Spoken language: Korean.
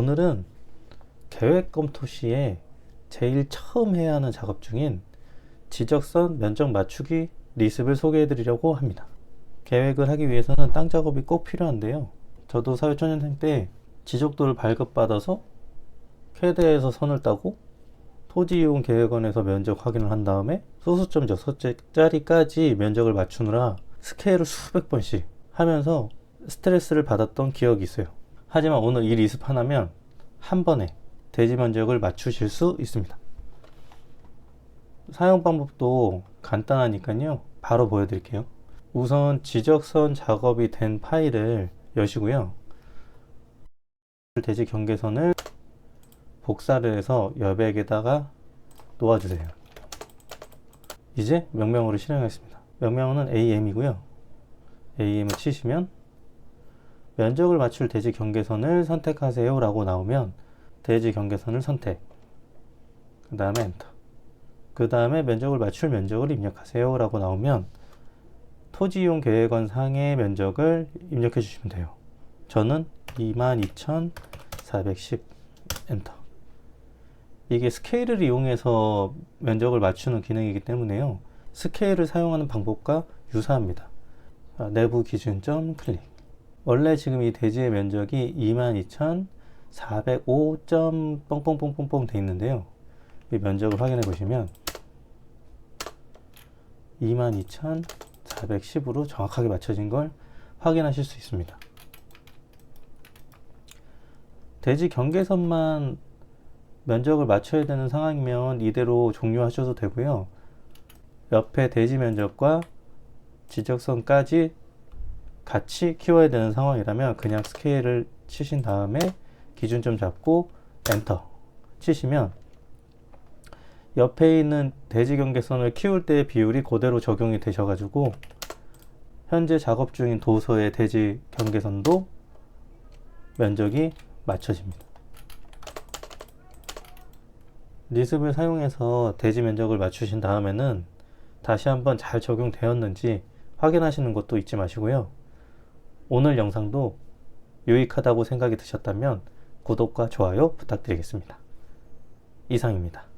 오늘은 계획 검토 시에 제일 처음 해야 하는 작업 중인 지적선 면적 맞추기 리습을 소개해 드리려고 합니다. 계획을 하기 위해서는 땅 작업이 꼭 필요한데요. 저도 사회초년생 때 지적도를 발급받아서 캐드에서 선을 따고 토지이용계획원에서 면적 확인을 한 다음에 소수점 6자리까지 면적을 맞추느라 스케일을 수백 번씩 하면서 스트레스를 받았던 기억이 있어요. 하지만 오늘 이 리습 하나면 한 번에 대지 면적을 맞추실 수 있습니다. 사용 방법도 간단하니까요. 바로 보여드릴게요. 우선 지적선 작업이 된 파일을 여시고요. 대지 경계선을 복사를 해서 여백에다가 놓아주세요. 이제 명명어를 실행하겠습니다. 명명어는 AM이고요. AM을 치시면 면적을 맞출 대지 경계선을 선택하세요 라고 나오면 대지 경계선을 선택, 그 다음에 엔터, 그 다음에 면적을 맞출 면적을 입력하세요 라고 나오면 토지이용 계획원 상의 면적을 입력해 주시면 돼요. 저는 22,410 엔터. 이게 스케일을 이용해서 면적을 맞추는 기능이기 때문에요. 스케일을 사용하는 방법과 유사합니다. 내부 기준점 클릭. 원래 지금 이 대지의 면적이 22,405. 뻥뻥뻥뻥뻥 돼 있는데요. 이 면적을 확인해 보시면 22,410으로 정확하게 맞춰진 걸 확인하실 수 있습니다. 대지 경계선만 면적을 맞춰야 되는 상황이면 이대로 종료하셔도 되고요. 옆에 대지 면적과 지적선까지 같이 키워야 되는 상황이라면 그냥 스케일을 치신 다음에 기준점 잡고 엔터 치시면 옆에 있는 대지 경계선을 키울 때의 비율이 그대로 적용이 되셔가지고 현재 작업 중인 도서의 대지 경계선도 면적이 맞춰집니다. 리습을 사용해서 대지 면적을 맞추신 다음에는 다시 한번 잘 적용되었는지 확인하시는 것도 잊지 마시고요. 오늘 영상도 유익하다고 생각이 드셨다면 구독과 좋아요 부탁드리겠습니다. 이상입니다.